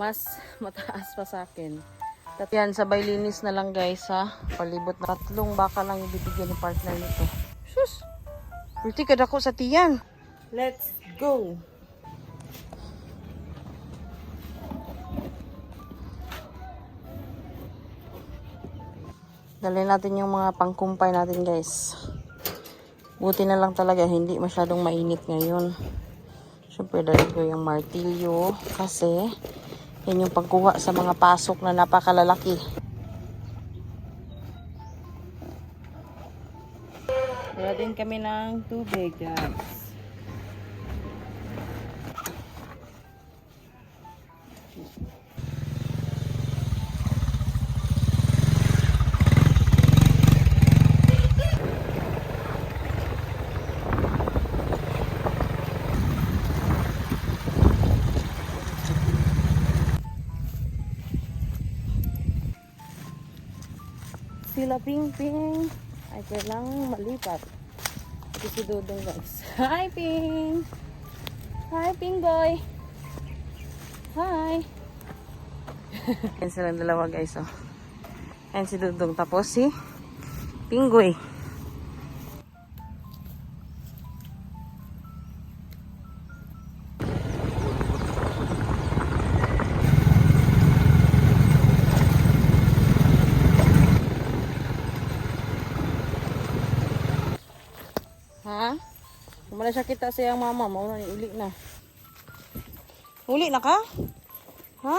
Mas mataas pa sa akin. Yan, sabay linis na lang guys ha. Palibot na 3 baka lang ibibigyan ni partner nito. Sus! Pretty ka dako sa tiyan. Let's go! Dali natin yung mga pangkumpay natin guys. Buti na lang talaga hindi masyadong mainit ngayon. Siyempre dali ko yung martilyo kasi yan yung pagkuha sa mga pasok na napakalalaki. Dala din kami ng tubig guys. Sila Ping Ping ay kailangang malipat. Ito si Dudong guys. Hi Ping! Hi Ping boy! Hi! Yan silang dalawa guys oh. Yan si Dudong tapos si Pinggoy. Ha? Kumala siya kita sa iyang mama. Mauna ni uli na. Uli na ka? Ha?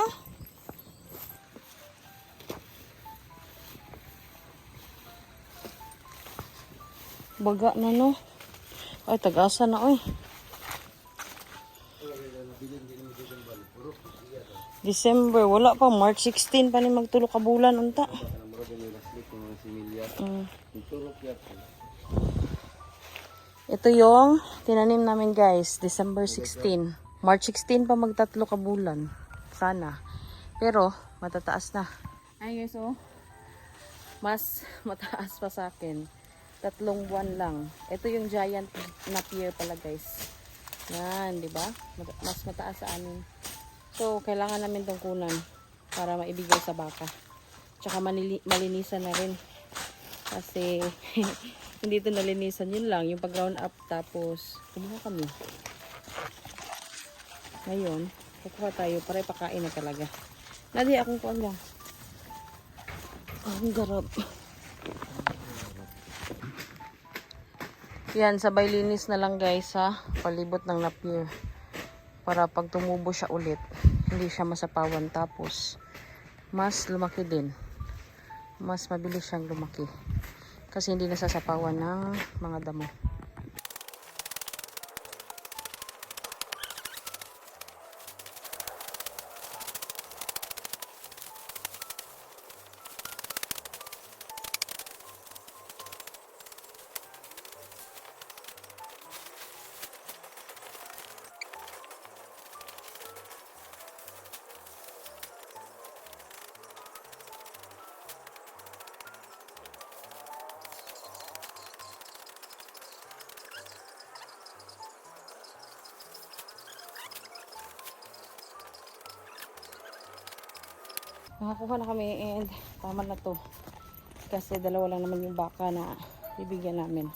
Baga na no. Ay, tagasa na oy. December. Wala pa. March 16 pa ni magtulo ka bulan. Unta. Ito yung tinanim namin guys, December 16. March 16 pa magtatlo ka bulan. Sana. Pero, matataas na. Ay guys, oh. Mas mataas pa sa akin. 3 buwan lang. Ito yung giant napier pala guys. Yan, di ba? Mas mataas sa amin. So, kailangan namin tong kunan para maibigay sa baka. Tsaka malinisan na rin. Kasi, hindi ito nalinisan. Yun lang, yung pag-round up. Tapos, kumuha kami. Ngayon, kukuha tayo para ipakain na talaga. Nadi, akong kuha lang. Ang garap. Yan, sabay linis na lang guys ha. Palibot ng napier. Para pag tumubo siya ulit, hindi siya masapawan. Tapos, mas lumaki din. Mas mabilis siyang lumaki. Kasi hindi nasasapawan ng mga damo. Nakakuha na kami and tama na to. Kasi 2 lang naman yung baka na bibigyan namin.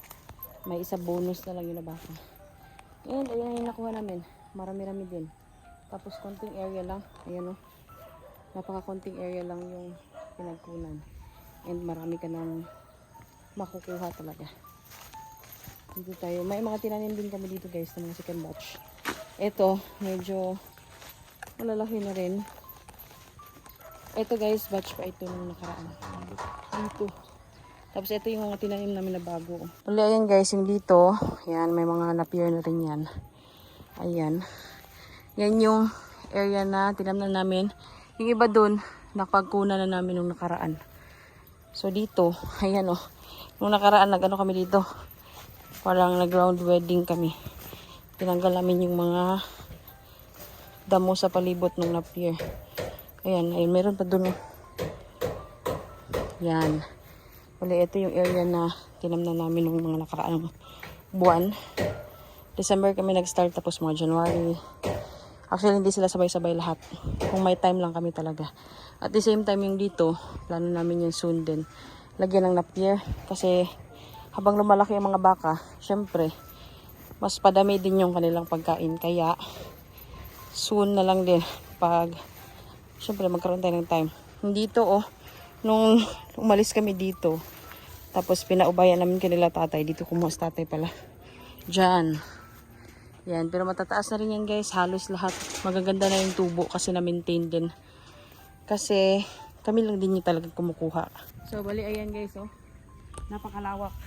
May isa bonus na lang yung na baka. And ayan yung nakuha namin. Marami-rami din. Tapos konting area lang. Ayan o. Napaka-konting area lang yung pinagkunan. And marami ka nang makukuha talaga. Dito tayo. May mga tinanim din kami dito guys ng mga second batch. Ito, medyo malalaki na rin. Ito guys, batch pa ito nung nakaraan. Dito. Tapos ito yung mga tinanim namin na bago. Uli, ayan guys, yung dito. Yan, may mga napier na rin yan. Ayan. Yan yung area na tinamnan namin. Yung iba dun, napagkunan na namin nung nakaraan. So dito, ayan o. Nung nakaraan, nag-ano kami dito. Parang nag-round wedding kami. Tinanggal namin yung mga damo sa palibot ng napier. Ayan, ayun, meron pa dun. Yan. Uli, ito yung area na tinamnan namin ng mga nakaraang buwan. December kami nag-start, tapos mga January. Actually, hindi sila sabay-sabay lahat. Kung may time lang kami talaga. At the same time, yung dito, plano namin yung soon din. Lagyan ng napier. Kasi, habang lumalaki ang mga baka, syempre, mas padami din yung kanilang pagkain. Kaya, soon na lang din. Pag, syempre, magkaroon tayo ng time. Dito, nung umalis kami dito, tapos pinaubayan namin kanila tatay. Dito kumuha sa tatay pala. Diyan. Yan, pero matataas na rin yan guys, halos lahat. Magaganda na yung tubo kasi na-maintain din. Kasi kami lang din yung talagang kumukuha. So bali ayan guys, napakalawak.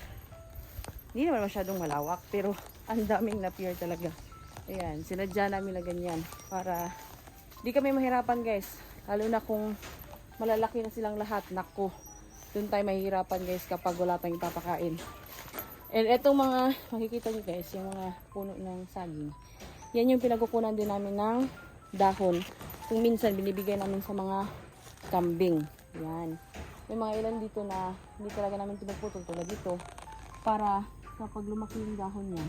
Hindi naman masyadong malawak, pero ang daming napier talaga. Ayan, sinadya namin na ganyan para di kami mahirapan guys. Lalo na kung malalaki na silang lahat, naku. Doon tayo mahihirapan guys kapag wala tayong papakain. And etong mga, makikita nyo guys, yung mga puno ng saging. Yan yung pinakukunan din namin ng dahon. Kung minsan binibigay namin sa mga kambing. Yan. May mga ilan dito na hindi talaga namin pinagputol tulad dito. Para kapag lumaki yung dahon niya,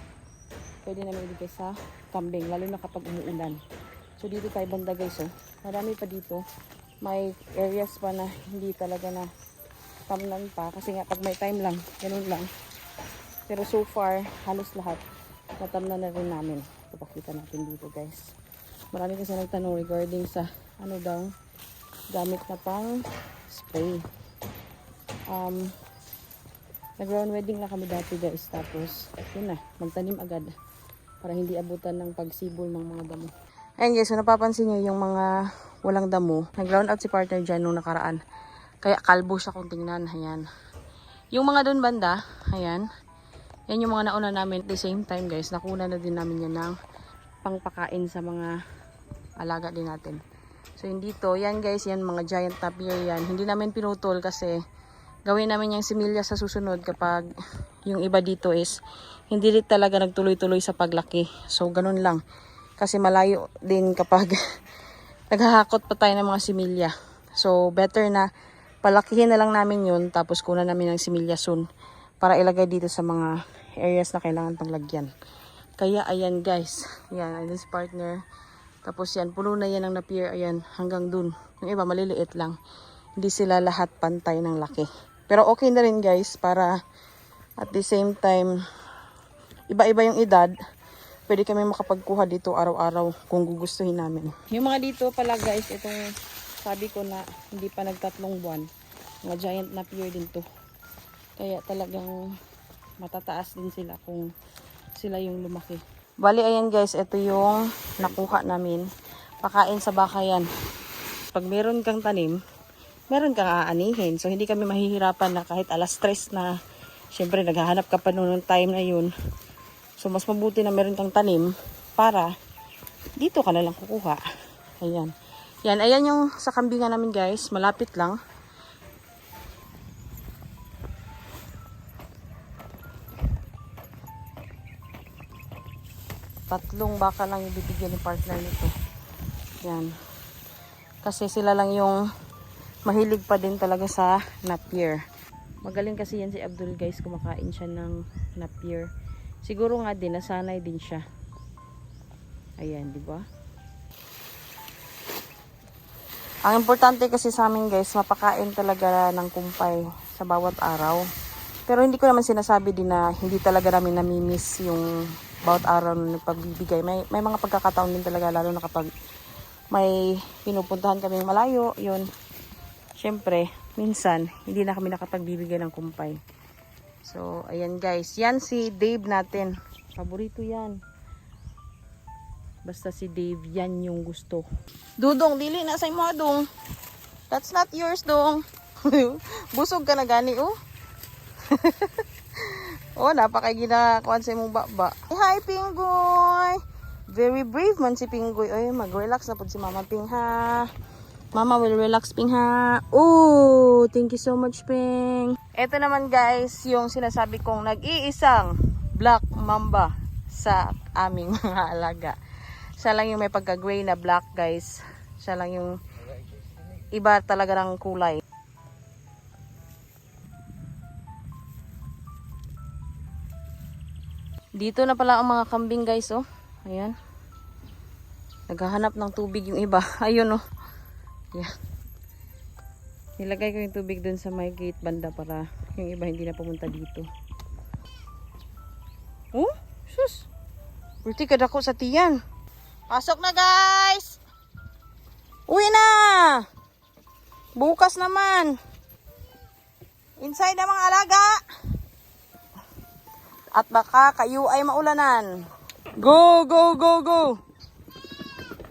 pwede namin ibigay sa kambing. Lalo na kapag umuulan. So dito tayo banda guys. Marami pa dito. May areas pa na hindi talaga na tamnan pa. Kasi nga pag may time lang, ganun lang. Pero so far, halos lahat natamnan na rin namin. Ipakita natin dito guys. Marami kasi nagtanong regarding sa ano daw gamit na pang spray. Nag-ground wedding na kami dati guys. Tapos, yun na, magtanim agad. Para hindi abutan ng pagsibol ng mga damo. Ayun guys, so napapansin nyo yung mga walang damo. Nag-ground out si partner dyan nung nakaraan. Kaya kalbo siya kung tingnan. Ayan. Yung mga doon banda, ayan. Yan yung mga nauna namin. At the same time guys, nakuna na din namin yan ng pangpakain sa mga alaga din natin. So yung dito, yan guys, yan mga giant napier yan. Hindi namin pinutol kasi gawin namin yung similya sa susunod kapag yung iba dito is hindi rin talaga nagtuloy-tuloy sa paglaki. So ganun lang. Kasi malayo din kapag naghahakot pa tayo ng mga similya. So better na palakihin na lang namin yun tapos kunan namin ng similya soon para ilagay dito sa mga areas na kailangan pang lagyan. Kaya ayan guys, yan, this partner. Tapos yan, puno na yan ang napier, ayan, hanggang dun. Yung iba maliliit lang. Hindi sila lahat pantay ng laki. Pero okay na rin guys, para at the same time, iba-iba yung edad. Pwede kami makapagkuha dito araw-araw kung gugustuhin namin. Yung mga dito pala guys, itong sabi ko na hindi pa nagtatlong buwan. Mga giant napier din to. Kaya talagang matataas din sila kung sila yung lumaki. Bali ayan guys, ito yung nakuha namin. Pakain sa baka yan. Pag meron kang tanim, meron kang aanihin. So hindi kami mahihirapan na kahit alas 3 na, syempre naghahanap ka pa noon ng time na yun. So mas mabuti na meron kang tanim para dito ka na lang kukuha. Ayan. Yan, ayan yung sa kambingan namin guys. Malapit lang. Tatlong baka lang yung bibigyan ni partner nito. Yan. Kasi sila lang yung mahilig pa din talaga sa napier. Magaling kasi yan si Abdul guys. Kumakain siya ng napier. Siguro nga din, nasanay din siya. Ayan, di ba? Ang importante kasi sa amin guys, mapakain talaga ng kumpay sa bawat araw. Pero hindi ko naman sinasabi din na hindi talaga namin namimiss yung bawat araw na nagpagbibigay. May mga pagkakataon din talaga, lalo na kapag may pinupuntahan kaming malayo, yun. Siyempre, minsan, hindi na kami nakapagbibigay ng kumpay. So, ayan guys. Yan si Dave natin. Paborito yan. Basta si Dave, yan yung gusto. Dudong, dili na sa imo, Dong. That's not yours, Dong. Busog ka na gani, oh. Oh, napakaginakuan sa imong baba. Hi, Pinggoy! Very brave man si Pinggoy. Ay, mag-relax na po si Mama Ping, ha? Mama will relax, Ping, ha? Oh, thank you so much, Ping. Ito naman, guys, yung sinasabi kong nag-iisang black mamba sa aming mga alaga. Siya lang yung may pagka-gray na black, guys. Siya lang yung iba talaga ng kulay. Dito na pala ang mga kambing guys, oh. Ayan. Naghahanap ng tubig yung iba. Ayun oh. Yan. Nilagay ko yung tubig dun sa may gate banda para yung iba hindi na pumunta dito. Oh, sus. Purti kadako sa tiyan. Pasok na guys. Uwi na. Bukas naman. Inside na mga alaga. At baka kayo ay maulanan. Go, go, go, go.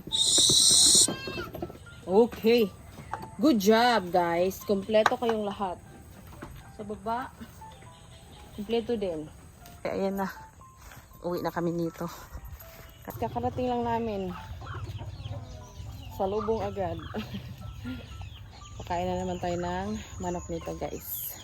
Shh. Okay. Good job, guys. Kompleto kayong lahat. Sa baba, kompleto din. Kaya ayan na. Uwi na kami nito. Kakarating lang namin. Salubong agad. Pakain na naman tayo ng manok nito, guys.